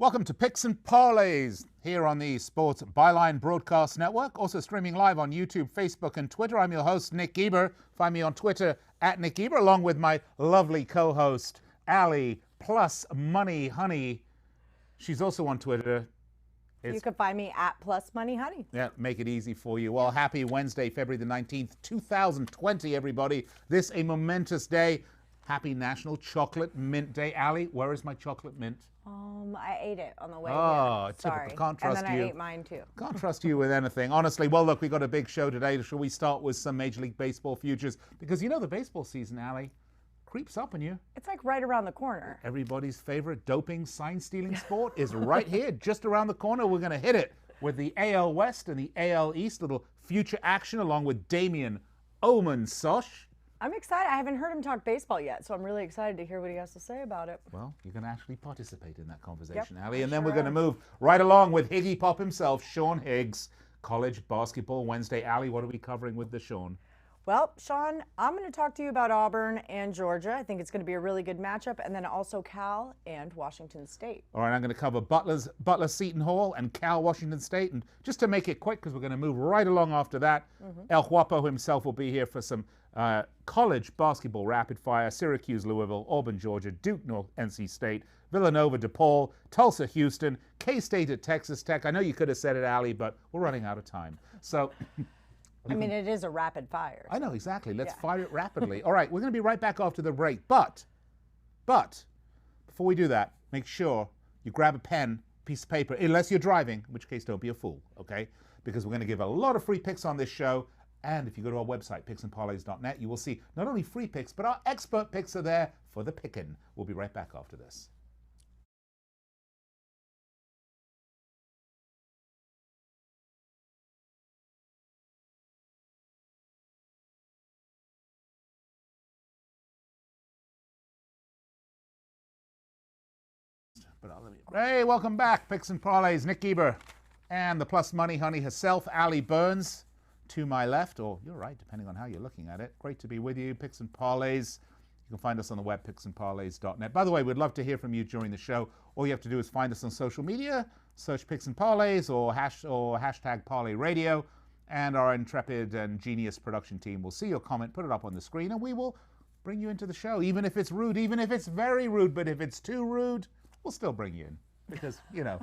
Welcome to Picks and Parlays here on the Sports Byline Broadcast Network. Also streaming live on YouTube, Facebook, and Twitter. I'm your host, Nick Geber. Find me on Twitter at Nick Geber, along with my lovely co-host, Ali Plus Money Honey. She's also on Twitter. You can find me at Plus Money Honey. Yeah, make it easy for you. Well, happy Wednesday, February the 19th, 2020, everybody. This a momentous day. Happy National Chocolate Mint Day. Ali, where is my chocolate mint? I ate it on the way here. Sorry. Typical. Can't trust you. And then I ate mine too. Can't trust you with anything. Honestly, well, look, we got a big show today. Shall we start with some Major League Baseball futures? Because you know the baseball season, Ali, creeps up on you. It's like right around the corner. Everybody's favorite doping, sign-stealing sport is right here, just around the corner. We're going to hit it with the AL West and the AL East. Little future action along with Damien, Sosh. I'm excited. I haven't heard him talk baseball yet, so I'm really excited to hear what he has to say about it. Well, you can actually participate in that conversation, Ali. I And then sure we're going to move right along with Higgy Pop himself, Sean Higgs, College Basketball Wednesday. Ali, what are we covering with the Sean? Well, Sean, I'm going to talk to you about Auburn and Georgia. I think it's going to be a really good matchup, and then also Cal and Washington State. All right, I'm going to cover Butler Seton Hall and Cal Washington State. And just to make it quick, because we're going to move right along after that, El Guapo himself will be here for some college basketball rapid fire. Syracuse, Louisville, Auburn, Georgia, Duke, NC State, Villanova, DePaul, Tulsa, Houston, K-State at Texas Tech. I know you could have said it, Ali, but we're running out of time. So... I mean, it is a rapid fire. I know, exactly. Let's fire it rapidly. All right, we're going to be right back after the break. But, before we do that, make sure you grab a pen, piece of paper, unless you're driving, in which case don't be a fool, okay? Because we're going to give a lot of free picks on this show. And if you go to our website, picksandparlays.net, you will see not only free picks, but our expert picks are there for the picking. We'll be right back after this. Hey, welcome back. Picks and Parlays, Nick Geber and the Plus Money Honey herself, Ali Burns, to my left, or your right, depending on how you're looking at it. Great to be with you. Picks and Parlays. You can find us on the web, picksandparlays.net. By the way, we'd love to hear from you during the show. All you have to do is find us on social media, search Picks and Parlays or hashtag Parlay Radio, and our intrepid and genius production team will see your comment, put it up on the screen, and we will bring you into the show, even if it's rude, even if it's very rude. But if it's too rude, we'll still bring you in because, you know,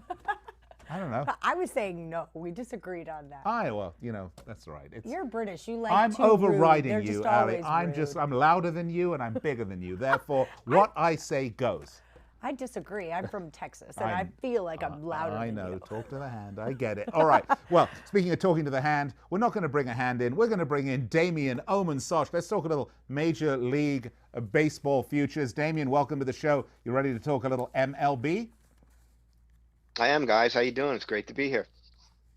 I don't know. I was saying no. We disagreed on that. Well, you know, that's right. You're British. You like I'm too overriding rude. you, Ali. I'm louder than you and I'm bigger than you. Therefore, what I say goes. I disagree. I'm from Texas, and I feel like I'm louder than you. I know. Talk to the hand. I get it. All right. Well, speaking of talking to the hand, we're not going to bring a hand in. We're going to bring in Damien, Sosh. Let's talk a little Major League Baseball futures. Damien, welcome to the show. You ready to talk a little MLB? I am, guys. How you doing? It's great to be here.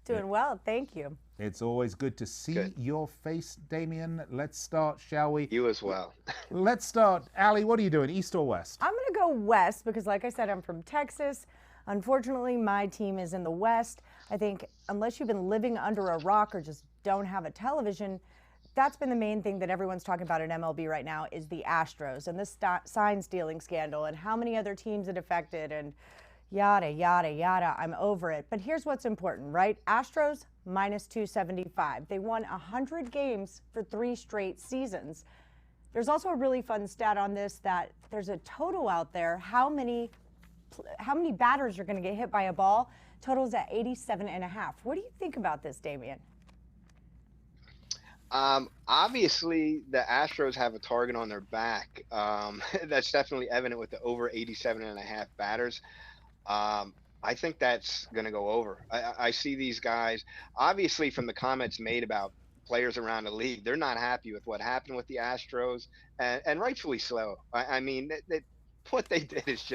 Doing well. Thank you. It's always good to see your face, Damien. Let's start, shall we? You as well. Let's start. Ali, what are you doing, East or West? I'm going to go West because, like I said, I'm from Texas. Unfortunately, my team is in the West. I think unless you've been living under a rock or just don't have a television, that's been the main thing that everyone's talking about in MLB right now is the Astros and this sign-stealing scandal and how many other teams it affected and yada, yada, yada. I'm over it. But here's what's important, right? Astros, minus 275. They won 100 games for 3 straight seasons. There's also a really fun stat on this that there's a total out there. How many batters are going to get hit by a ball? Total's at 87.5. What do you think about this, Damien? Obviously, the Astros have a target on their back. That's definitely evident with the over 87.5 batters. I think that's going to go over. I see these guys, obviously, from the comments made about players around the league, they're not happy with what happened with the Astros, and rightfully so. I mean, what they did is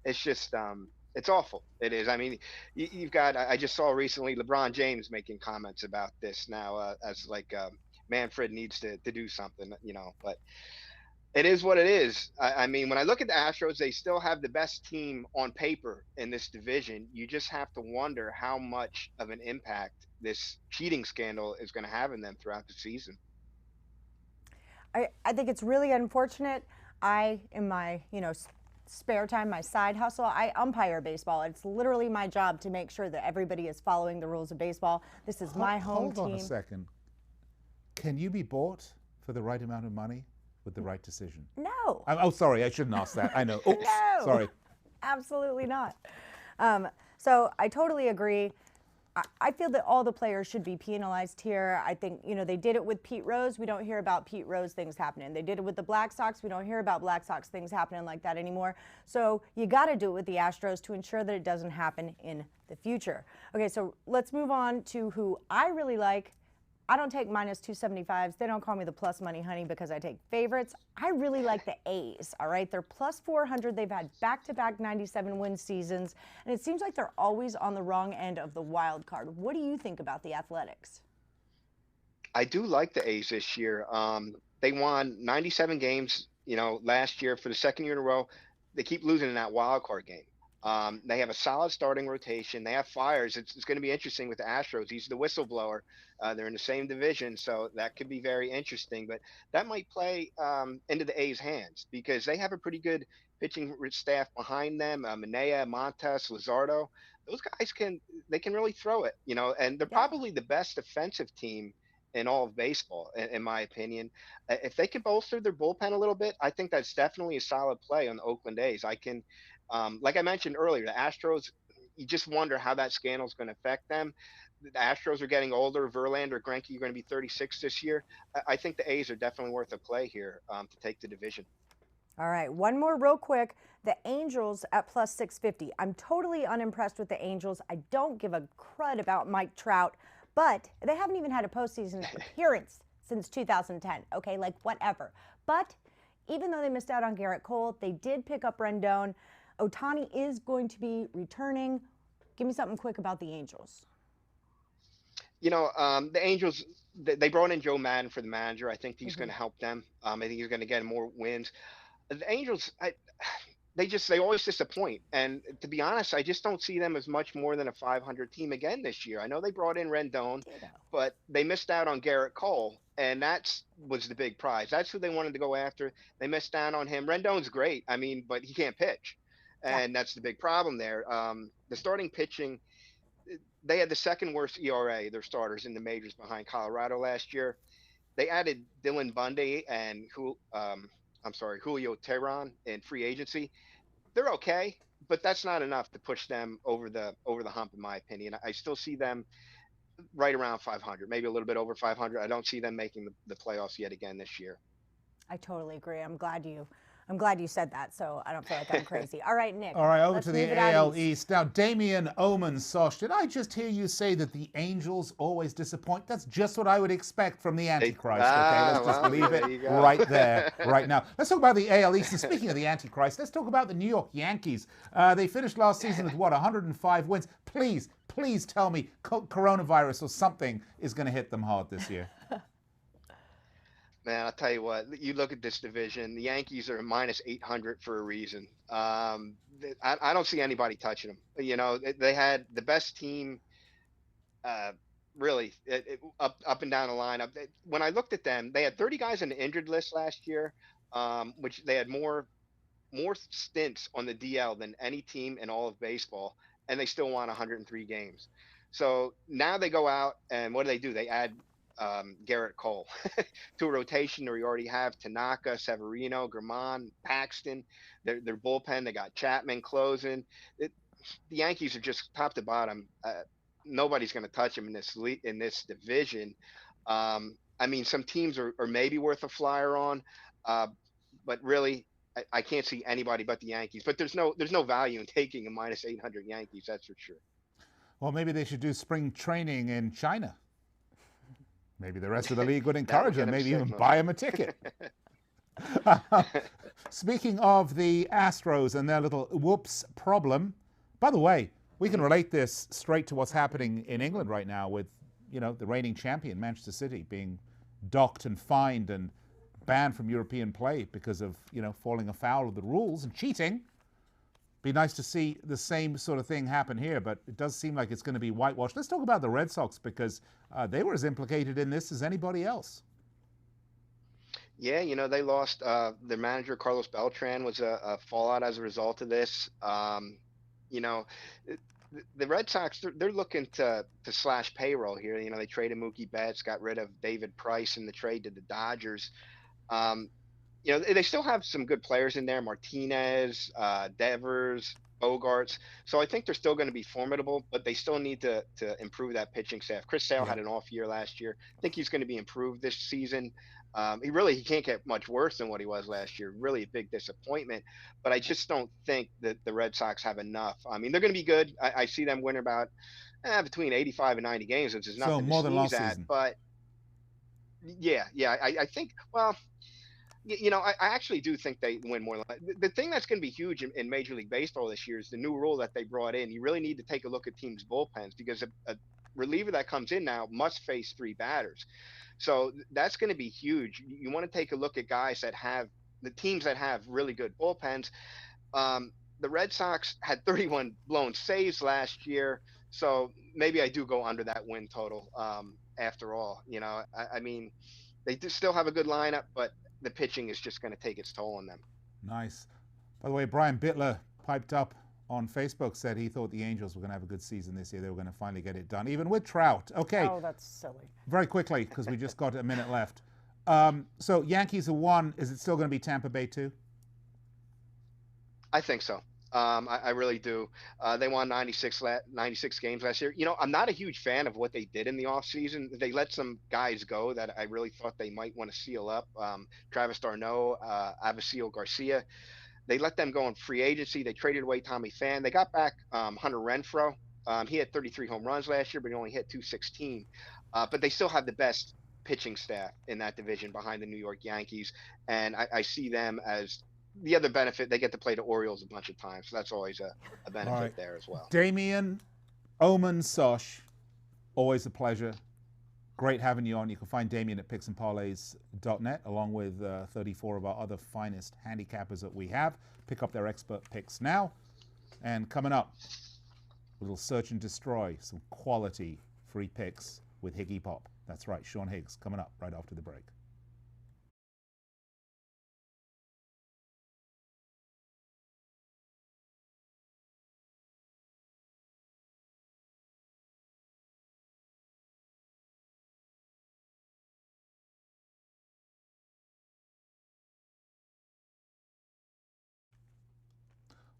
it's awful. It is. I mean, you've got, I just saw recently LeBron James making comments about this now as like Manfred needs to do something, you know, but it is what it is. I mean, when I look at the Astros, they still have the best team on paper in this division. You just have to wonder how much of an impact this cheating scandal is going to have in them throughout the season. I think it's really unfortunate. In my, spare time, my side hustle. I umpire baseball. It's literally my job to make sure that everybody is following the rules of baseball. This is my home team. Hold on a second. Can you be bought for the right amount of money with the right decision? No. Oh, sorry, I shouldn't ask that. I know. Oops, No. sorry. Absolutely not. So I totally agree. I feel that all the players should be penalized here. I think, they did it with Pete Rose. We don't hear about Pete Rose things happening. They did it with the Black Sox. We don't hear about Black Sox things happening like that anymore. So you got to do it with the Astros to ensure that it doesn't happen in the future. Okay, so let's move on to who I really like. I don't take minus 275s. They don't call me the plus money honey because I take favorites. I really like the A's, all right? They're plus 400. They've had back-to-back 97-win seasons, and it seems like they're always on the wrong end of the wild card. What do you think about the Athletics? I do like the A's this year. They won 97 games, last year for the second year in a row. They keep losing in that wild card game. They have a solid starting rotation. They have fires. It's going to be interesting with the Astros. He's the whistleblower. They're in the same division, so that could be very interesting. But that might play into the A's hands because they have a pretty good pitching staff behind them. Manea, Montes, Luzardo. Those guys can really throw it, and they're probably the best defensive team in all of baseball, in my opinion. If they can bolster their bullpen a little bit, I think that's definitely a solid play on the Oakland A's. Like I mentioned earlier, the Astros, you just wonder how that scandal is going to affect them. The Astros are getting older. Verlander, Greinke are going to be 36 this year. I think the A's are definitely worth a play here to take the division. All right, one more real quick. The Angels at plus 650. I'm totally unimpressed with the Angels. I don't give a crud about Mike Trout, but they haven't even had a postseason appearance since 2010. Okay, like whatever. But even though they missed out on Garrett Cole, they did pick up Rendon. Ohtani is going to be returning. Give me something quick about the Angels. The Angels, they brought in Joe Madden for the manager. I think he's going to help them. I think he's going to get more wins. The Angels, they always disappoint. And to be honest, I just don't see them as much more than a 500 team again this year. I know they brought in Rendon, but they missed out on Garrett Cole. And that was the big prize. That's who they wanted to go after. They missed out on him. Rendon's great. But he can't pitch. And that's the big problem there. The starting pitching, they had the second worst ERA, their starters in the majors behind Colorado last year. They added Dylan Bundy and Julio Teheran in free agency. They're okay, but that's not enough to push them over the hump, in my opinion. I still see them right around 500, maybe a little bit over 500. I don't see them making the playoffs yet again this year. I totally agree. I'm glad you said that, so I don't feel like I'm crazy. All right, Nick. All right, over to the AL East. Now, Damien, Omen, Sosh, did I just hear you say that the Angels always disappoint? That's just what I would expect from the Antichrist, okay? Let's just leave it right there, right now. Let's talk about the AL East. And speaking of the Antichrist, let's talk about the New York Yankees. They finished last season with, 105 wins. Please tell me coronavirus or something is going to hit them hard this year. Man, I'll tell you what, you look at this division, the Yankees are minus 800 for a reason. I don't see anybody touching them. They had the best team, really, up and down the lineup. When I looked at them, they had 30 guys on the injured list last year, which they had more stints on the DL than any team in all of baseball, and they still won 103 games. So now they go out, and what do? They add Garrett Cole to a rotation where you already have Tanaka, Severino, Germán, Paxton. Their bullpen, they got Chapman closing. The Yankees are just top to bottom. Nobody's going to touch them in this division. Some teams are maybe worth a flyer on, but really I can't see anybody but the Yankees. But there's no value in taking a minus 800 Yankees, that's for sure. Well, maybe they should do spring training in China. Maybe the rest of the league would encourage them, maybe even buy them a ticket. Speaking of the Astros and their little whoops problem, by the way, we can relate this straight to what's happening in England right now with, the reigning champion, Manchester City, being docked and fined and banned from European play because of, falling afoul of the rules and cheating. Be nice to see the same sort of thing happen here, but it does seem like it's going to be whitewashed. Let's talk about the Red Sox because they were as implicated in this as anybody else. Yeah, they lost their manager Carlos Beltran was a fallout as a result of this. You know, th- the Red Sox they're looking to slash payroll here. They traded Mookie Betts, got rid of David Price in the trade to the Dodgers. Um, they still have some good players in there, Martinez, Devers, Bogarts. So I think they're still going to be formidable, but they still need to improve that pitching staff. Chris Sale Yeah. had an off year last year. I think he's going to be improved this season. He can't get much worse than what he was last year. Really a big disappointment, but I just don't think that the Red Sox have enough. I mean, they're going to be good. I see them winning about between 85 and 90 games, which is So nothing to more than sneeze last at. season. But yeah, I think. Well, I actually do think they win more. The thing that's going to be huge in Major League Baseball this year is the new rule that they brought in. You really need to take a look at teams' bullpens because a reliever that comes in now must face 3 batters. So that's going to be huge. You want to take a look at guys that have the teams that have really good bullpens. The Red Sox had 31 blown saves last year, so maybe I do go under that win total. After all, I mean, they do still have a good lineup, but the pitching is just going to take its toll on them. Nice. By the way, Brian Bittler piped up on Facebook, said he thought the Angels were going to have a good season this year. They were going to finally get it done, even with Trout. Okay. Oh, that's silly. Very quickly, because we just got a minute left. So Yankees are 1. Is it still going to be Tampa Bay 2? I think so. I really do. They won 96 games last year. I'm not a huge fan of what they did in the offseason. They let some guys go that I really thought they might want to seal up. Travis d'Arnaud, Avisaíl Garcia. They let them go in free agency. They traded away Tommy Pham. They got back Hunter Renfroe. He had 33 home runs last year, but he only hit 216. But they still have the best pitching staff in that division behind the New York Yankees. And I see them as the other benefit. They get to play the Orioles a bunch of times. So that's always a benefit there as well. Damien, Oman, Sosh, always a pleasure. Great having you on. You can find Damien at picksandparlays.net along with 34 of our other finest handicappers that we have. Pick up their expert picks now. And coming up, a little search and destroy, some quality free picks with Higgy Pop. That's right, Sean Higgs coming up right after the break.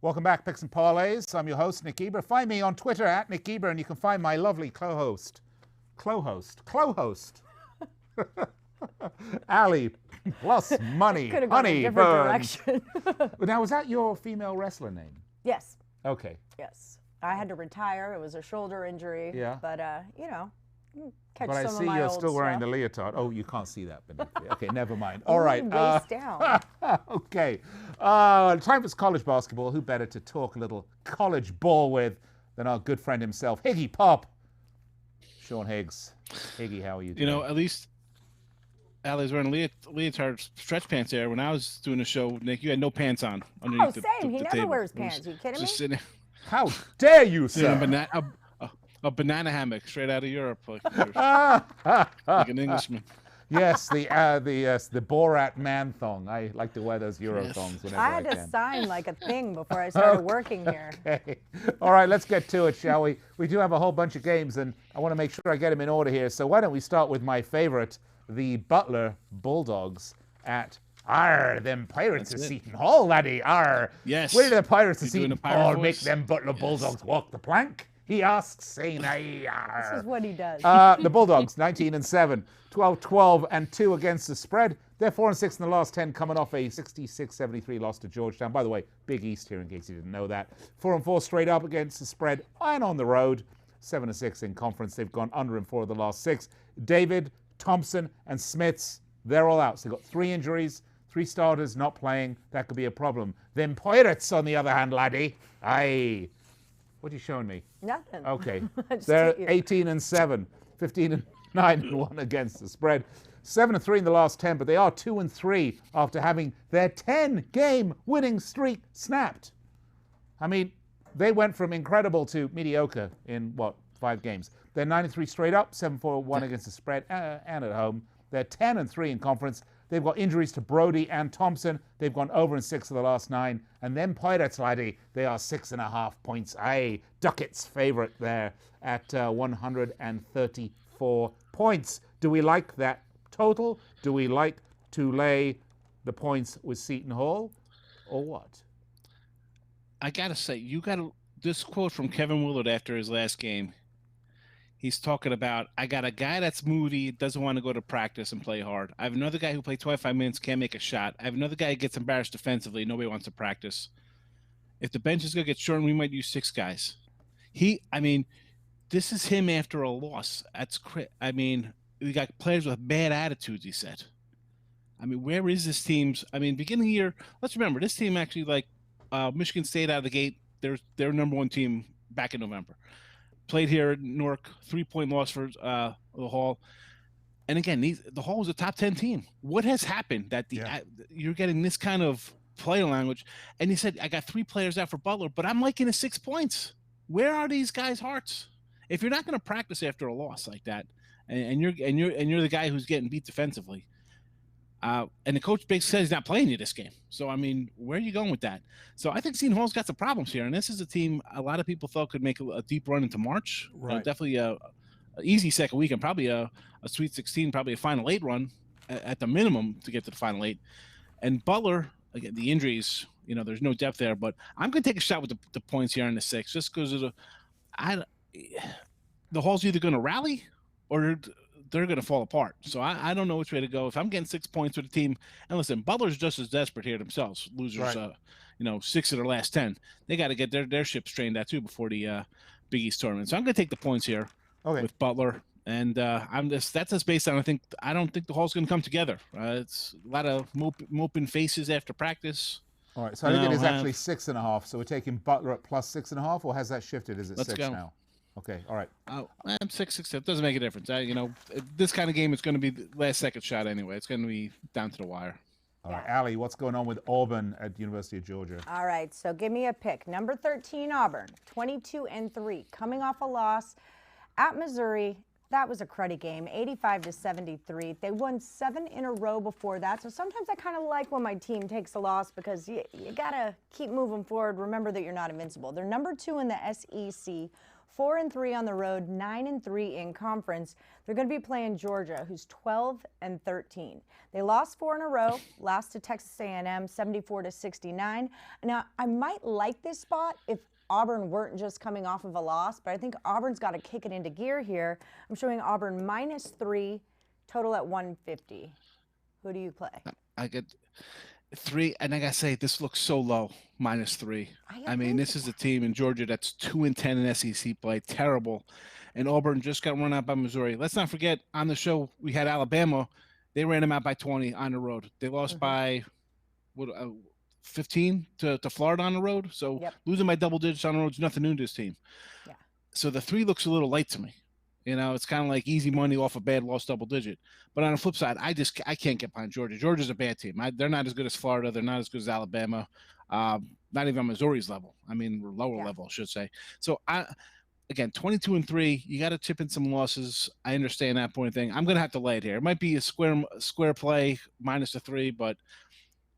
Welcome back, Picks and Parlays. I'm your host, Nick Geber. Find me on Twitter at Nick Geber, and you can find my lovely co-host, Ali, plus money, Could have gone honey, a different Burns. direction. Now, was that your female wrestler name? Yes. Okay. Yes. I had to retire. It was a shoulder injury. Yeah. But, catch But I some see of my you're old still wearing stuff. the leotard. Oh, you can't see that beneath it. Okay, never mind. All right. Waist down. Okay. Time for college basketball. Who better to talk a little college ball with than our good friend himself, Higgy Pop, Sean Higgs. Higgy, how are you doing? At least Allie's wearing leotard stretch pants there. When I was doing a show, Nick, you had no pants on underneath Same. He the never table. wears pants. You kidding me? Just sitting How dare you, in sir? a banana hammock straight out of Europe, like an Englishman. Yes, the Borat man thong. I like to wear those Euro thongs whenever I I had to can. sign like a thing before I started working here. Okay. All right, let's get to it, shall we? We do have a whole bunch of games, and I want to make sure I get them in order here. So why don't we start with my favorite, the Butler Bulldogs at them Pirates of Seton Hall, laddie. Yes. Where do the Pirates of You're doing Seton a pirate Hall make voice? them Butler Bulldogs walk the plank? He asks, saying, This is what he does. the Bulldogs, 19-7, 12-2 against the spread. They're 4-6 in the last 10, coming off a 66-73 loss to Georgetown. By the way, Big East here, in case you didn't know that. 4-4 straight up against the spread and on the road. 7-6 in conference. They've gone under in 4 of the last 6. David, Thompson, and Smiths, they're all out. So they've got 3 injuries, 3 starters not playing. That could be a problem. Them Pirates, on the other hand, laddie. Aye. What are you showing me? Nothing. Okay. Just They're hit you. 18-7, 15-9-1 against the spread. 7-3 in the last 10, but they are 2-3 after having their 10-game winning streak snapped. I mean, they went from incredible to mediocre in, 5 games. They're 9-3 straight up, 7-4-1 against the spread and at home. They're 10-3 in conference. They've got injuries to Brody and Thompson. They've gone over in 6 of the last 9. And then Pirates, laddie, they are 6.5 points. Aye, Duckett's favourite there at 134 points. Do we like that total? Do we like to lay the points with Seton Hall, or what? I gotta say, this quote from Kevin Willard after his last game. He's talking about, I got a guy that's moody, doesn't want to go to practice and play hard. I have another guy who played 25 minutes, can't make a shot. I have another guy who gets embarrassed defensively, nobody wants to practice. If the bench is gonna get shortened, we might use 6 guys. This is him after a loss. We got players with bad attitudes, he said. Where is this team's? Beginning of the year, let's remember, this team actually, Michigan State out of the gate, they're number 1 team back in November. Played here at Newark, 3-point loss for the Hall. And again, the Hall was a top 10 team. What has happened that you're getting this kind of player language? And he said, I got 3 players out for Butler, but I'm liking his 6 points. Where are these guys' hearts? If you're not going to practice after a loss like that, and you're the guy who's getting beat defensively, and the coach basically says he's not playing you this game. So, where are you going with that? So I think Seton Hall's got some problems here. And this is a team a lot of people thought could make a deep run into March. Right. Definitely a easy second weekend, probably a Sweet 16, probably a Final 8 run at the minimum to get to the Final 8. And Butler, again, the injuries, there's no depth there. But I'm going to take a shot with the points here in the 6 just because the Hall's either going to rally or they're going to fall apart. So I don't know which way to go. If I'm getting 6 points with the team, and listen, Butler's just as desperate here themselves. Losers, right. 6 of their last 10. They got to get their ship straightened out too before the Big East tournament. So I'm going to take the points here with Butler, and that's just based on I don't think the Hall's going to come together. It's a lot of moping faces after practice. All right, so I think it is actually 6.5. So we're taking Butler at plus 6.5, or has that shifted? Is it 6 now? Okay, all right. I'm 6. It doesn't make a difference. This kind of game is going to be the last second shot anyway. It's going to be down to the wire. All right, Allie, what's going on with Auburn at University of Georgia? All right, so give me a pick. Number 13, Auburn, 22-3, coming off a loss at Missouri. That was a cruddy game, 85-73. They won 7 in a row before that. So sometimes I kind of like when my team takes a loss because you got to keep moving forward. Remember that you're not invincible. They're number 2 in the SEC. 4-3 on the road, 9-3 in conference. They're going to be playing Georgia, who's 12-13. They lost 4 in a row, lost to Texas A&M, 74-69. Now, I might like this spot if Auburn weren't just coming off of a loss, but I think Auburn's got to kick it into gear here. I'm showing Auburn -3, total at 150. Who do you play? I get 3, and I gotta say, this looks so low, -3. This is a team in Georgia that's 2-10 in SEC play, terrible. And Auburn just got run out by Missouri. Let's not forget, on the show, we had Alabama. They ran them out by 20 on the road. They lost by 15 to Florida on the road. So losing by double digits on the road is nothing new to this team. Yeah. So the 3 looks a little light to me. It's kind of like easy money off a bad lost double digit. But on the flip side, I can't get behind Georgia. Georgia's a bad team. They're not as good as Florida. They're not as good as Alabama. Not even on Missouri's level. Lower level, I should say. So again, 22-3. You got to chip in some losses. I understand that point of thing. I'm going to have to lay it here. It might be a square play -3, but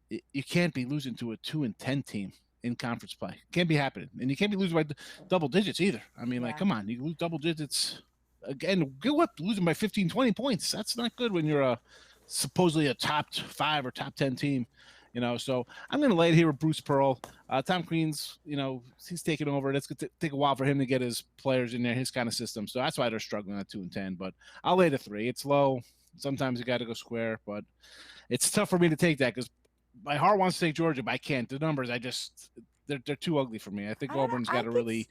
you can't be losing to a 2-10 team in conference play. Can't be happening, and you can't be losing by double digits either. Come on, you lose double digits. Again, go up losing by 15, 20 points. That's not good when you're supposedly a top 5 or top 10 team. So I'm going to lay it here with Bruce Pearl. Tom Crean's, he's taking over. It's going to take a while for him to get his players in there, his kind of system. So that's why they're struggling at 2-10. But I'll lay the 3. It's low. Sometimes you got to go square, but it's tough for me to take that because my heart wants to take Georgia, but I can't. The numbers, they're too ugly for me. I think Auburn's got to really.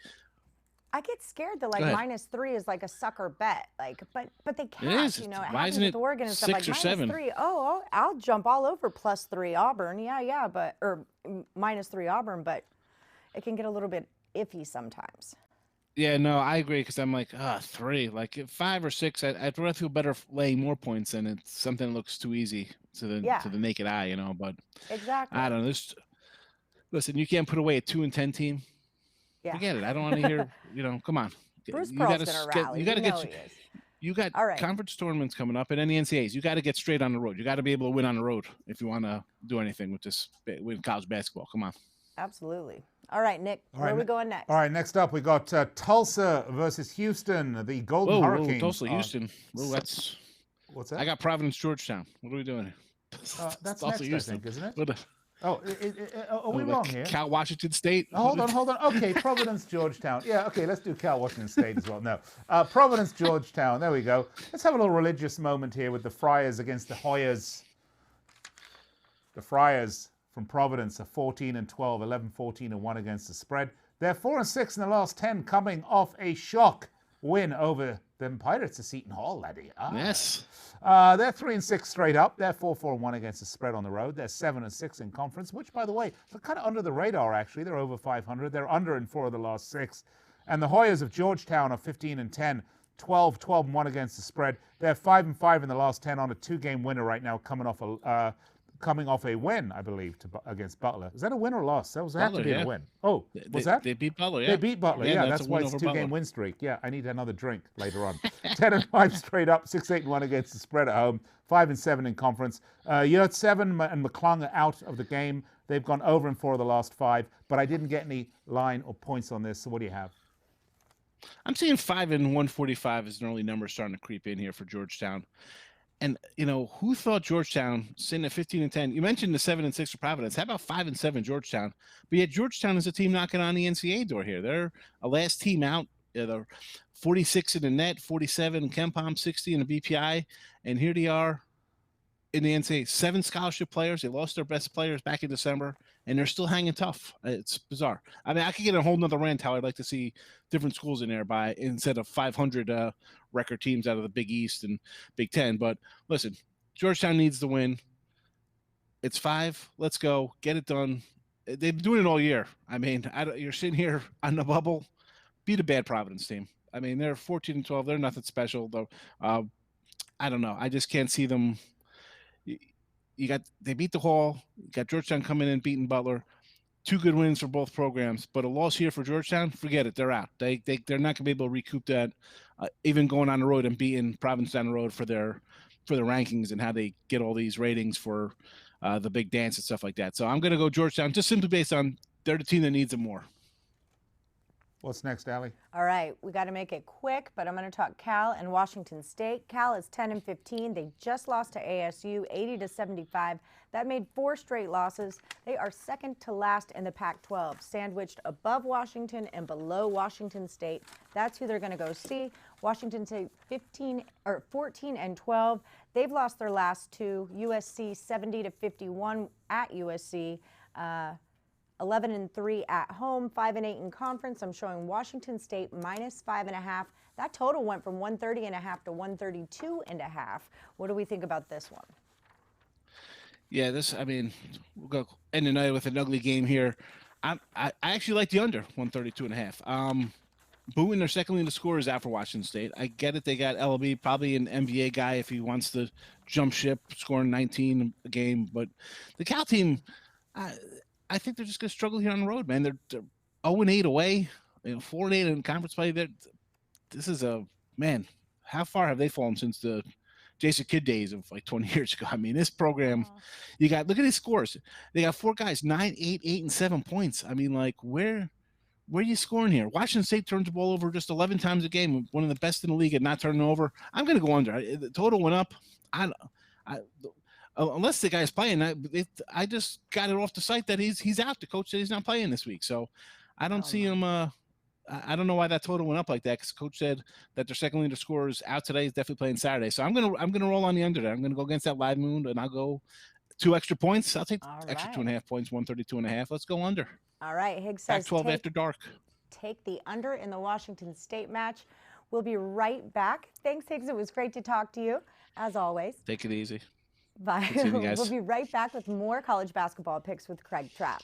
I get scared that -3 is like a sucker bet, but they cash. It is. It Why happens isn't it with Oregon and stuff 6 or 7? -3. Oh, I'll jump all over +3 Auburn. Yeah, but or -3 Auburn, but it can get a little bit iffy sometimes. Yeah, no, I agree because I'm like 3, like 5 or 6. I'd rather feel better laying more points than it's something that looks too easy to the naked eye, But exactly. I don't know. Listen, you can't put away a 2-10 team. Yeah. Forget it. I don't want to hear. Come on. Bruce Pearl's gonna rally. You got All right. conference tournaments coming up and then the NCAAs. You got to get straight on the road. You got to be able to win on the road if you want to do anything with college basketball. Come on. Absolutely. All right, Nick, where are we going next? All right, next up we got Tulsa versus Houston, the Golden Hurricanes. Tulsa, Houston. What's that? I got Providence, Georgetown. What are we doing here? That's Tulsa, next, Houston. I think, isn't it? What are we wrong here? Cal Washington State. Hold on. Okay, Providence, Georgetown. Yeah, okay, let's do Cal Washington State as well. No, Providence, Georgetown. There we go. Let's have a little religious moment here with the Friars against the Hoyas. The Friars from Providence are 14-12, 11-14-1 against the spread. They're 4-6 in the last 10, coming off a shock win over the Pirates of Seton Hall, laddie. Yes. They're 3-6 straight up. They're 4-4-1 against the spread on the road. They're 7-6 in conference, which, by the way, they're kind of under the radar, actually. They're over 500. They're under in 4 of the last 6. And the Hoyas of Georgetown are 15-10, 12-1 against the spread. They're 5-5 in the last 10 on a 2-game winner right now, coming off a win, I believe, against Butler. Is that a win or loss? That had to be a win. Oh, was that? They beat Butler, yeah. They beat Butler, yeah. That's why it's a 2-game win streak. Yeah, I need another drink later on. 10-5 straight up, 6-8-1 against the spread at home, 5-7 in conference. Yurt-7 and McClung are out of the game. They've gone over in 4 of the last 5, but I didn't get any line or points on this. So what do you have? I'm seeing 5-145 is an early number starting to creep in here for Georgetown. And, who thought Georgetown sitting at 15-10? You mentioned the 7-6 for Providence. How about 5-7 Georgetown? But yet Georgetown is a team knocking on the NCAA door here. They're a last team out. They're 46 in the net, 47 in KenPom, 60 in the BPI. And here they are in the NCAA. 7 scholarship players. They lost their best players back in December, and they're still hanging tough. It's bizarre. I mean, I could get a whole nother rant how I'd like to see different schools in there instead of 500 record teams out of the Big East and Big Ten. But listen, Georgetown needs the win. It's 5. Let's go. Get it done. They've been doing it all year. I mean, you're sitting here on the bubble. Beat a bad Providence team. I mean, they're 14-12. They're nothing special, though. I don't know. I just can't see them. They beat the Hall. You got Georgetown coming in, beating Butler. 2 good wins for both programs, but a loss here for Georgetown, forget it. They're out. They're not going to be able to recoup that, even going on the road and beating Providence on the road for their rankings and how they get all these ratings for the big dance and stuff like that. So I'm going to go Georgetown just simply based on they're the team that needs it more. What's next, Allie? All right, we got to make it quick, but I'm going to talk Cal and Washington State. Cal is 10-15. They just lost to ASU, 80-75. That made 4 straight losses. They are second to last in the Pac-12, sandwiched above Washington and below Washington State. That's who they're going to go see. Washington State 14-12. They've lost their last 2. USC 70-51 at USC. 11-3 at home, 5-8 in conference. I'm showing Washington State -5.5. That total went from 130.5 to 132.5. What do we think about this one? Yeah, we'll go end the night with an ugly game here. I actually like the under 132.5. Boone, their second leading scorer, is out for Washington State. I get it. They got LB, probably an NBA guy if he wants to jump ship, scoring 19 a game. But the Cal team, I think they're just going to struggle here on the road, man. They're 0-8 away, 4-8 in conference play. This is how far have they fallen since the Jason Kidd days of like 20 years ago? I mean, this program, look at these scores. They got 4 guys, 9, 8, 8, and 7 points. I mean, like, where are you scoring here? Washington State turns the ball over just 11 times a game, one of the best in the league at not turning over. I'm going to go under. The total went up. Unless the guy's playing, I just got it off the site that he's out. The coach said he's not playing this week, so I don't see him. I don't know why that total went up like that, because coach said that their second leader scorer is out today. He's definitely playing Saturday, so I'm gonna roll on the under there. I'm gonna go against that live moon, and I'll go 2 extra points. I'll take extra 2.5 points, 132.5. Let's go under. All right, Higgs says Pac-12 after dark. Take the under in the Washington State match. We'll be right back. Thanks, Higgs. It was great to talk to you, as always. Take it easy. Bye. We'll be right back with more college basketball picks with Craig Trapp.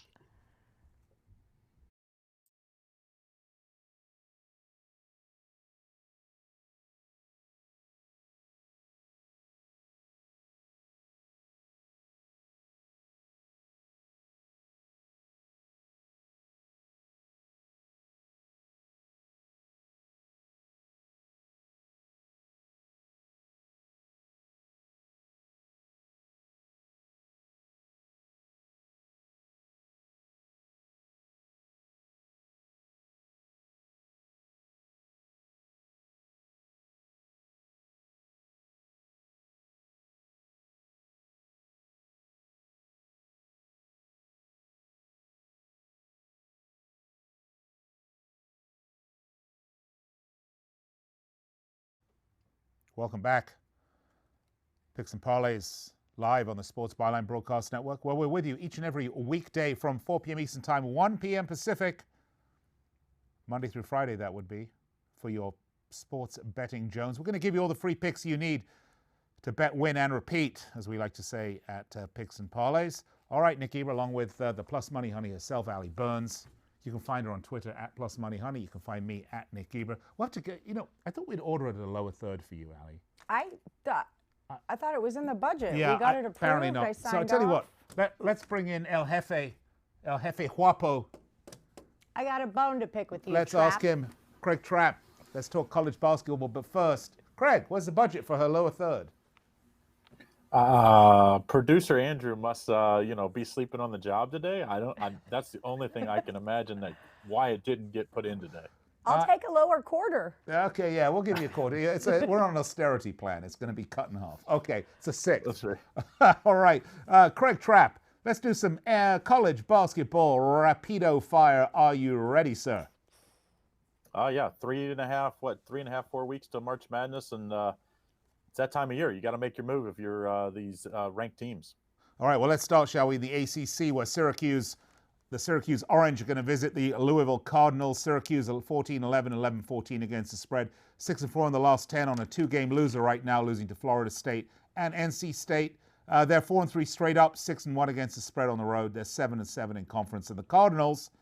Welcome back. Picks and Parlays live on the Sports Byline Broadcast Network, where we're with you each and every weekday from 4 p.m. Eastern Time, 1 p.m. Pacific, Monday through Friday, that would be, for your sports betting Jones. We're going to give you all the free picks you need to bet, win, and repeat, as we like to say at Picks and Parlays. All right, Nick Geber, along with the Plus Money Honey herself, Allie Burns. You can find her on Twitter at Plus Money Honey. You can find me at Nick Geber. We'll have to get, I thought we'd order it at a lower third for you, Allie. I thought it was in the budget. Yeah, we got it approved. apparently not. I signed So I tell you off. what, let's bring in El Jefe Huapo. I got a bone to pick with you. Let's Trapp. ask him, Craig Trapp. Let's talk college basketball. But first, Craig, what's the budget for her lower third? Producer Andrew must, be sleeping on the job today. That's the only thing I can imagine why it didn't get put in today. I'll take a lower quarter. Okay, yeah, we'll give you a quarter. We're on an austerity plan. It's going to be cut in half. Okay, it's a 6. That's right. All right, Craig Trapp. Let's do some college basketball rapido fire. Are you ready, sir? Yeah, 3.5, 4 weeks to March Madness, and it's that time of year. You got to make your move if you're these ranked teams. All right, well, let's start, shall we? The ACC, where the Syracuse Orange are going to visit the Louisville Cardinals. Syracuse 14-11, 11-14 against the spread. 6-4 in the last 10 on a 2-game loser right now, losing to Florida State and NC State. They're 4-3 straight up, 6-1 against the spread on the road. They're 7-7 in conference. And the Cardinals,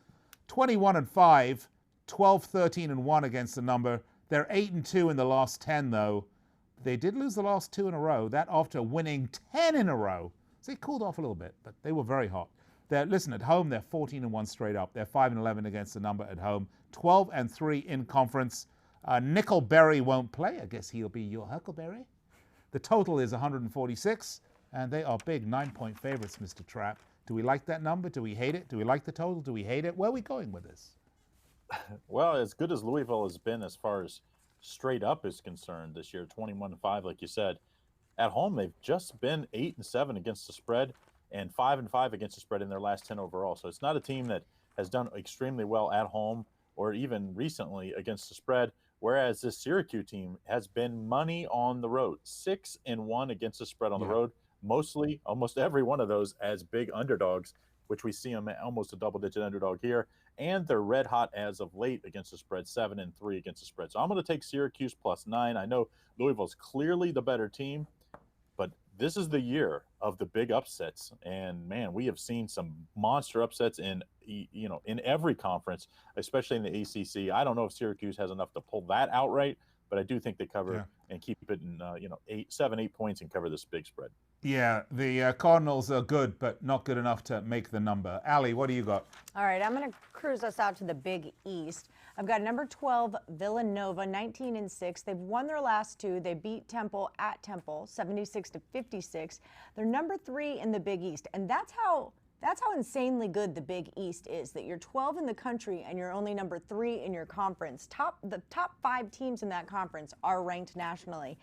21-5, 12-13-1 against the number. They're 8-2 in the last 10, though. They did lose the last 2 in a row. That after winning 10 in a row. So they cooled off a little bit, but they were very hot. Listen, at home, they're 14-1 straight up. They're 5-11 against the number at home. 12-3 in conference. Nickelberry won't play. I guess he'll be your Huckleberry. The total is 146, and they are big 9-point favorites, Mr. Trapp. Do we like that number? Do we hate it? Do we like the total? Do we hate it? Where are we going with this? Well, as good as Louisville has been as far as straight up is concerned this year, 21-5, like you said, at home they've just been 8-7 against the spread and 5-5 against the spread in their last 10 overall. So it's not a team that has done extremely well at home or even recently against the spread, whereas this Syracuse team has been money on the road, 6-1 against the spread on the road, mostly almost every one of those as big underdogs, which we see them at almost a double-digit underdog here. And they're red hot as of late against the spread, 7-3 against the spread. So I'm going to take Syracuse +9. I know Louisville's clearly the better team, but this is the year of the big upsets. And man, we have seen some monster upsets in every conference, especially in the ACC. I don't know if Syracuse has enough to pull that outright, but I do think they cover and keep it in 7-8 points and cover this big spread. Yeah, the Cardinals are good, but not good enough to make the number. Allie, what do you got? All right, I'm going to cruise us out to the Big East. I've got number 12, Villanova, 19-6. They've won their last 2. They beat Temple at Temple, 76-56. They're number 3 in the Big East, and that's how insanely good the Big East is, that you're 12 in the country and you're only number 3 in your conference. The top 5 teams in that conference are ranked nationally.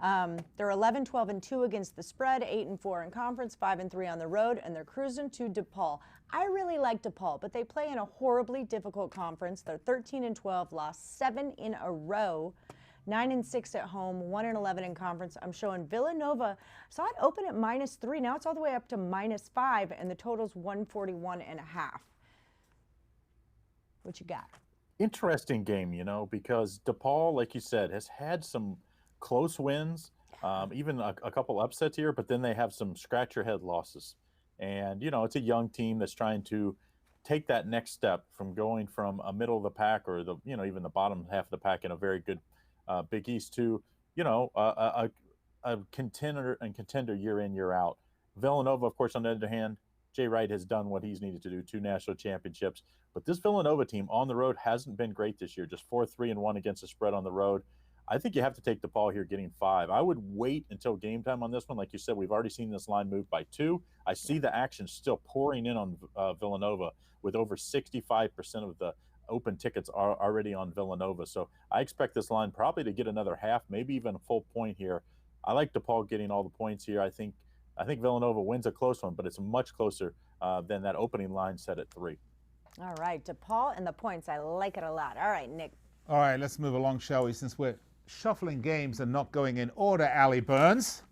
They're 11-12-2 against the spread, 8-4 in conference, 5-3 on the road, and they're cruising to DePaul. I really like DePaul, but they play in a horribly difficult conference. They're 13-12, lost 7 in a row, 9-6 at home, 1-11 in conference. I'm showing Villanova. Saw it open at -3. Now it's all the way up to -5, and the total's 141.5. What you got? Interesting game, because DePaul, like you said, has had some close wins, even a couple upsets here, but then they have some scratch your head losses. And, it's a young team that's trying to take that next step from going from a middle of the pack or even the bottom half of the pack in a very good Big East to, a contender year in, year out. Villanova, of course, on the other hand, Jay Wright has done what he's needed to do, 2 national championships. But this Villanova team on the road hasn't been great this year, just 4-3-1 against the spread on the road. I think you have to take DePaul here getting 5. I would wait until game time on this one. Like you said, we've already seen this line move by 2. I see the action still pouring in on Villanova with over 65% of the open tickets are already on Villanova. So I expect this line probably to get another half, maybe even a full point here. I like DePaul getting all the points here. I think Villanova wins a close one, but it's much closer than that opening line set at 3. All right, DePaul and the points. I like it a lot. All right, Nick. All right, let's move along, shall we? Since we're shuffling games and not going in order, Allie Burns.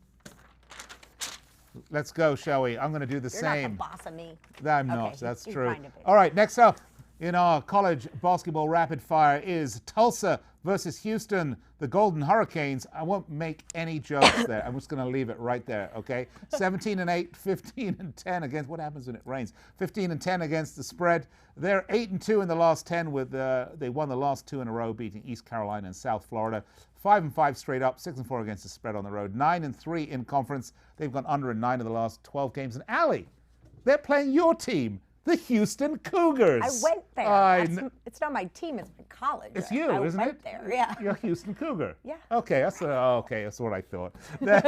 Let's go, shall we? I'm going to do the You're same. not the boss of me. I'm Okay, not. That's you true. kind of is. All right, next up in our college basketball rapid fire is Tulsa versus Houston, the Golden Hurricanes. I won't make any jokes there. I'm just going to leave it right there, okay? 17-8, 15-10 against, what happens when it rains? 15-10 against the spread. They're 8-2 in the last 10 with, they won the last 2 in a row, beating East Carolina and South Florida. 5-5 straight up, 6-4 against the spread on the road. 9-3 in conference. They've gone under in 9 of the last 12 games. And Allie, they're playing your team, the Houston Cougars. I went there. It's not my team, it's my college. It's you, I isn't went it? there, yeah. You're a Houston Cougar. Yeah. Okay, that's what I thought. They're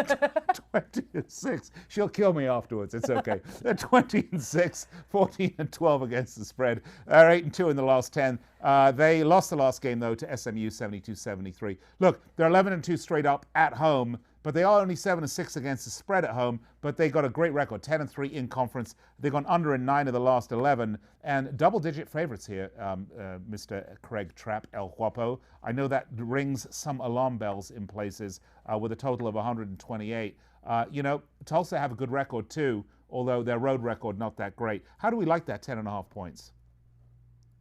20-6. She'll kill me afterwards. It's okay. They're 20-6, 14-12 against the spread. They're 8-2 in the last 10. They lost the last game though to SMU 72-73. Look, they're 11-2 straight up at home, but they are only 7-6 against the spread at home. But they got a great record, 10-3 in conference. They've gone under in 9 of the last 11, and double-digit favorites here, Mr. Craig Trapp, El Guapo. I know that rings some alarm bells in places with a total of 128. You know, Tulsa have a good record too, although their road record not that great. How do we like that 10.5 points?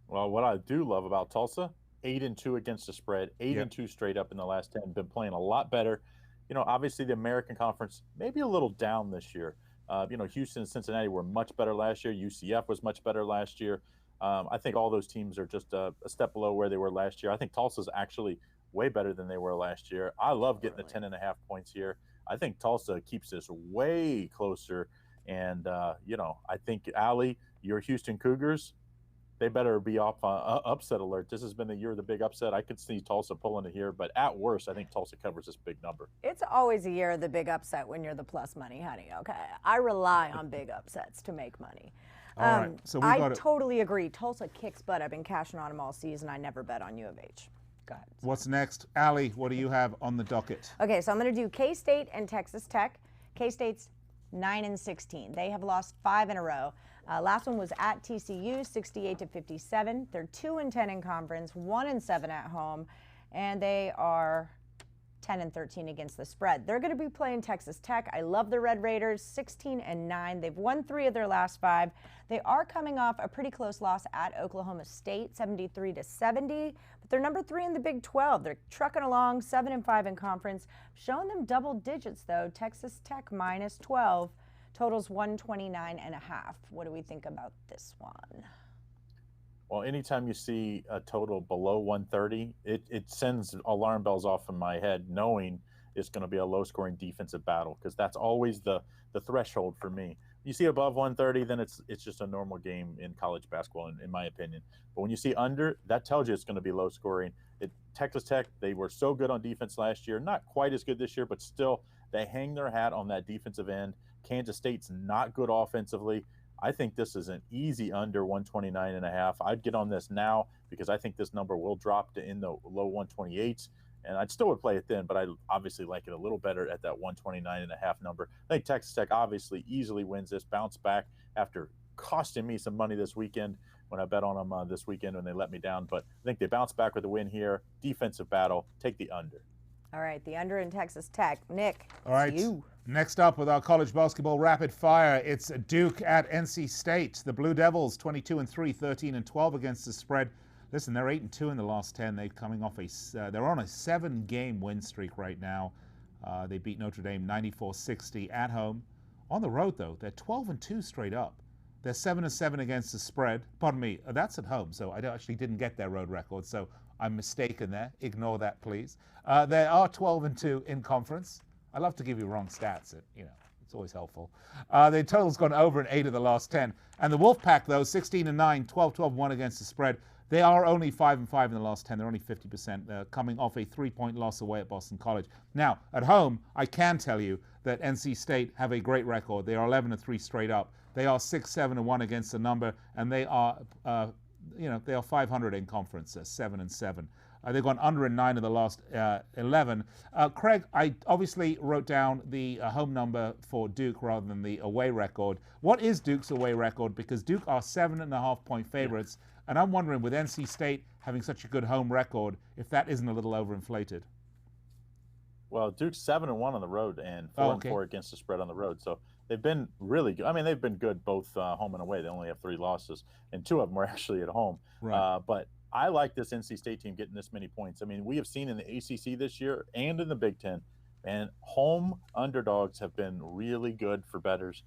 Well, what I do love about Tulsa, 8-2 against the spread, 8-2 straight up in the last 10, been playing a lot better. You know, obviously the American Conference maybe a little down this year. You know, Houston and Cincinnati were much better last year. UCF was much better last year. I think all those teams are just a step below where they were last year. I think Tulsa's actually way better than they were last year. I love getting the 10.5 points here. I think Tulsa keeps this way closer. And, you know, I think, Allie, your Houston Cougars, they better be off upset alert. This has been the year of the big upset. I could see Tulsa pulling it here, but at worst, I think Tulsa covers this big number. It's always a year of the big upset when you're the plus money, honey, okay? I rely on big upsets to make money. All right, so I totally agree. Tulsa kicks butt. I've been cashing on them all season. I never bet on U of H. Go ahead. What's next? Allie, what do you have on the docket? Okay, so I'm going to do K-State and Texas Tech. K-State's 9-16. They have lost 5 in a row. Last one was at TCU, 68-57. They're 2-10 in conference, 1-7 at home, and they are 10-13 against the spread. They're going to be playing Texas Tech. I love the Red Raiders, 16-9. They've won 3 of their last 5. They are coming off a pretty close loss at Oklahoma State, 73-70. But they're number 3 in the Big 12. They're trucking along, 7-5 in conference. Showing them double digits though. Texas Tech minus 12. Totals 129.5. What do we think about this one? Well, anytime you see a total below 130, it sends alarm bells off in my head, knowing it's going to be a low-scoring defensive battle, because that's always the threshold for me. You see above 130, then it's just a normal game in college basketball, in my opinion. But when you see under, that tells you it's going to be low-scoring. Texas Tech, they were so good on defense last year, not quite as good this year, but still they hang their hat on that defensive end. Kansas State's not good offensively. I think this is an easy under 129.5. I'd get on this now because I think this number will drop to in the low 128s, and I'd still would play it then, but I obviously like it a little better at that 129.5 number. I think Texas Tech obviously easily wins this, bounce back after costing me some money this weekend when I bet on them this weekend when they let me down. But I think they bounce back with a win here. Defensive battle, take the under. All right, the under in Texas Tech. Nick, all right. you. Next up with our college basketball rapid fire, it's Duke at NC State. The Blue Devils, 22-3, 13-12 against the spread. Listen, they're 8-2 in the last 10. They're coming off they're on a 7-game win streak right now. They beat Notre Dame 94-60 at home. On the road, though, they're 12-2 straight up. They're 7-7 against the spread. Pardon me, that's at home, so I actually didn't get their road record, so I'm mistaken there. Ignore that, please. They are 12-2 in conference. I love to give you wrong stats. It's always helpful. The total's gone over in 8 of the last 10. And the Wolfpack, though, 16-9, 12-1 against the spread. They are only 5-5 in the last 10. They're only 50%. They're coming off a 3-point loss away at Boston College. Now, at home, I can tell you that NC State have a great record. They are 11-3 straight up. They are 6-7-1 against the number, and they are, they are 500 in conference, 7-7. They've gone under in 9 of the last 11. Craig, I obviously wrote down the home number for Duke rather than the away record. What is Duke's away record? Because Duke are 7.5-point favorites, and I'm wondering, with NC State having such a good home record, if that isn't a little overinflated. Well, Duke's 7-1 on the road and 4-4 against the spread on the road. So they've been really good. I mean, they've been good both home and away. They only have 3 losses, and 2 of them were actually at home. Right. But I like this NC State team getting this many points. I mean, we have seen in the ACC this year and in the Big Ten, and home underdogs have been really good for bettors.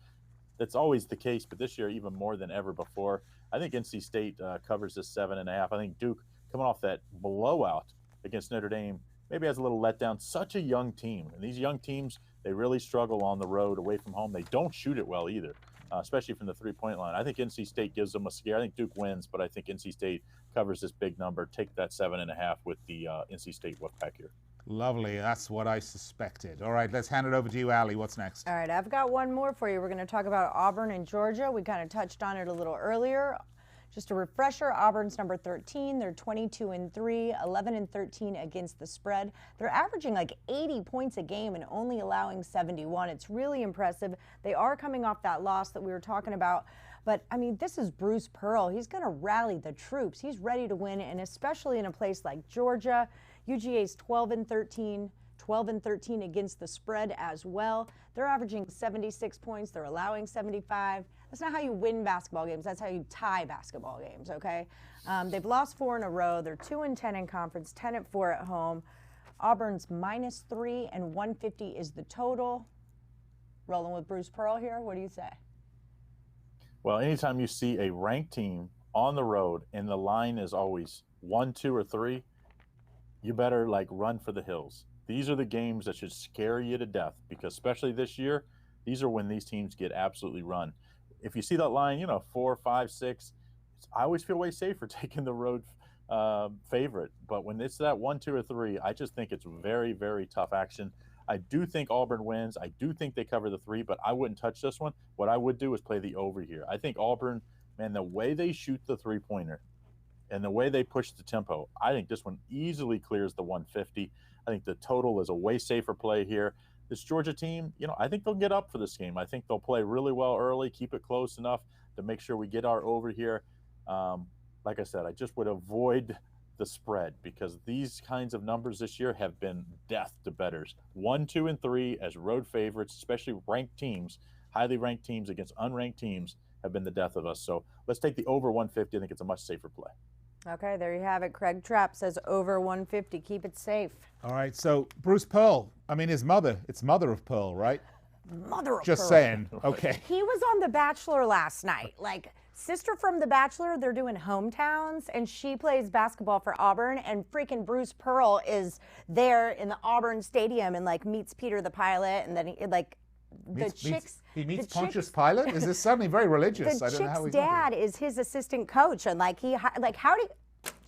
That's always the case, but this year even more than ever before. I think NC State covers this 7.5. I think Duke, coming off that blowout against Notre Dame, maybe has a little letdown. Such a young team, and these young teams, they really struggle on the road away from home. They don't shoot it well either, especially from the 3-point line. I think NC State gives them a scare. I think Duke wins, but I think NC State covers this big number. Take that 7.5 with the NC State Wolfpack here. Lovely. That's what I suspected. All right, let's hand it over to you, Allie. What's next? All right, I've got one more for you. We're going to talk about Auburn and Georgia. We kind of touched on it a little earlier. Just a refresher, Auburn's number 13. They're 22-3, 11-13 against the spread. They're averaging like 80 points a game and only allowing 71. It's really impressive. They are coming off that loss that we were talking about. But, I mean, this is Bruce Pearl. He's going to rally the troops. He's ready to win, and especially in a place like Georgia. UGA's 12-13. 12-13 against the spread as well. They're averaging 76 points. They're allowing 75. That's not how you win basketball games. That's how you tie basketball games, okay? They've lost 4 in a row. They're 2-10 in conference, 10-4 at home. Auburn's -3 and 150 is the total. Rolling with Bruce Pearl here. What do you say? Well, anytime you see a ranked team on the road and the line is always 1, 2, or 3, you better like run for the hills. These are the games that should scare you to death, because especially this year, these are when these teams get absolutely run. If you see that line, 4, 5, 6, I always feel way safer taking the road favorite. But when it's that 1, 2, or 3, I just think it's very, very tough action. I do think Auburn wins. I do think they cover the 3, but I wouldn't touch this one. What I would do is play the over here. I think Auburn, man, the way they shoot the 3-pointer and the way they push the tempo, I think this one easily clears the 150. I think the total is a way safer play here. This Georgia team, I think they'll get up for this game. I think they'll play really well early, keep it close enough to make sure we get our over here. Like I said, I just would avoid the spread, because these kinds of numbers this year have been death to bettors. 1, 2, and 3 as road favorites, especially ranked teams, highly ranked teams against unranked teams, have been the death of us. So let's take the over 150. I think it's a much safer play. Okay, there you have it. Craig Trapp says over 150. Keep it safe. All right, so Bruce Pearl, I mean his mother, it's mother of Pearl, right? Mother of Just Pearl. saying, okay. He was on The Bachelor last night. Like, sister from The Bachelor, they're doing hometowns, and she plays basketball for Auburn, and freaking Bruce Pearl is there in the Auburn Stadium and, like, meets Peter the Pilot, and then, He meets Pontius Pilate? Is this suddenly very religious? The I don't know how chick's he's dad is his assistant coach, and, like, how do you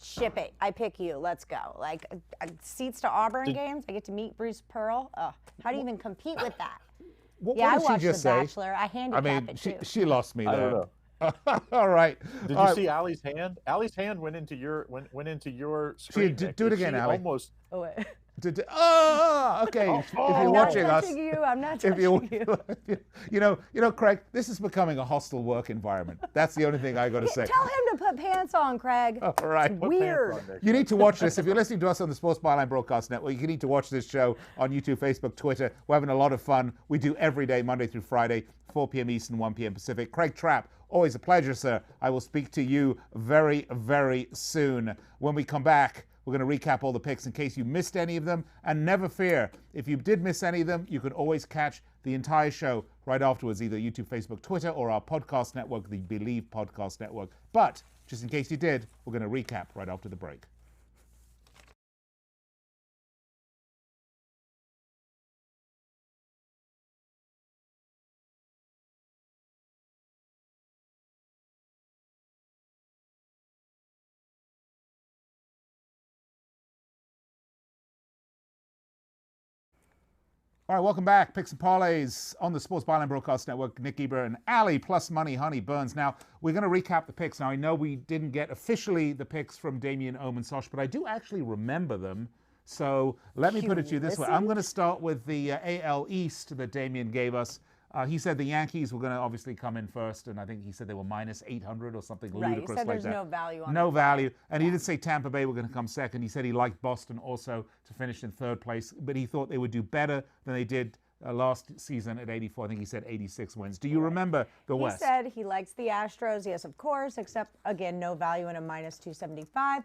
ship it? I pick you. Let's go. Like, seats to Auburn games. I get to meet Bruce Pearl. Oh, how do you even compete with that? What I did she watched just The say? Bachelor. I handicap it too. She lost me there. I don't know. All right. Did you see Allie's hand? Allie's hand went into your screen. Do it again, Allie. Almost. Oh, wait. Okay. If you're I'm watching not us, touching you. I'm not touching you. you know, Craig, this is becoming a hostile work environment. That's the only thing I got to say. Tell him to put pants on, Craig. All right. It's weird. You need to watch this. If you're listening to us on the Sports Byline Broadcast Network, you need to watch this show on YouTube, Facebook, Twitter. We're having a lot of fun. We do every day, Monday through Friday, 4 p.m. Eastern, 1 p.m. Pacific. Craig Trapp, always a pleasure, sir. I will speak to you very, very soon. When we come back, we're going to recap all the picks in case you missed any of them. And never fear, if you did miss any of them, you can always catch the entire show right afterwards, either YouTube, Facebook, Twitter, or our podcast network, the Believe Podcast Network. But just in case you did, we're going to recap right after the break. All right, welcome back. Picks and Parlays on the Sports Byline Broadcast Network. Nick Geber and Allie, plus money, honey, Burns. Now, we're going to recap the picks. Now, I know we didn't get officially the picks from Damien, and Sosh, but I do actually remember them. So let me put it to you this way. I'm going to start with the AL East that Damien gave us. He said the Yankees were going to obviously come in first, and I think he said they were minus 800 or something Right. He ludicrous said like there's that. no value on No the value. And he did say Tampa Bay were going to come second. He said he liked Boston also to finish in third place, but he thought they would do better than they did last season at 84. I think he said 86 wins. Do you remember the West? He said he likes the Astros. Yes, of course, except, again, no value in a minus 275.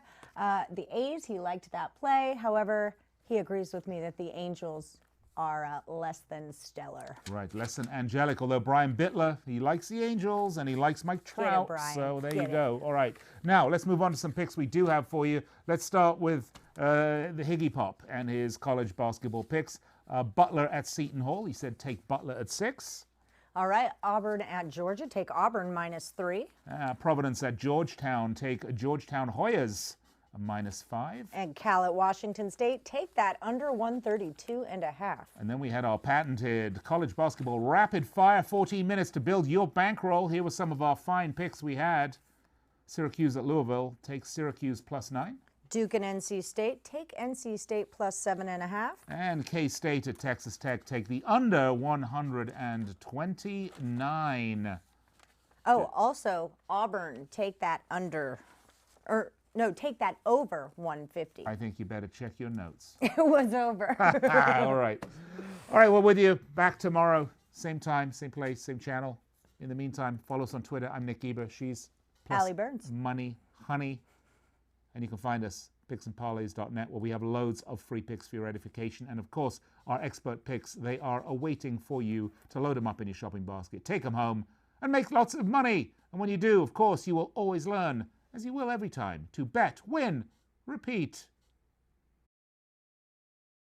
The A's, he liked that play. However, he agrees with me that the Angels are less than stellar. Right, less than angelic. Although Brian Bittler, he likes the Angels and he likes Mike Trout. Brian. So there Get you it. go. All right. Now, let's move on to some picks we do have for you. Let's start with the Higgy Pop and his college basketball picks. Butler at Seton Hall. He said take Butler at 6. All right, Auburn at Georgia. Take Auburn minus 3. Providence at Georgetown. Take Georgetown Hoyas minus 5. And Cal at Washington State. Take that under 132.5. And then we had our patented college basketball rapid fire 14 minutes to build your bankroll. Here were some of our fine picks we had. Syracuse at Louisville. Take Syracuse plus 9. Duke and NC State. Take NC State plus 7.5. And K-State at Texas Tech. Take the under 129. Oh, also Auburn. Take that under, or no, take that over 150. I think you better check your notes. It was over. All right. All right, we're with you. Back tomorrow. Same time, same place, same channel. In the meantime, follow us on Twitter. I'm Nick Geber. She's Allie Burns. Money Honey. And you can find us, picksandparlays.net, where we have loads of free picks for your edification. And of course, our expert picks, they are awaiting for you to load them up in your shopping basket. Take them home and make lots of money. And when you do, of course, you will always learn, as you will every time, to bet, win, repeat.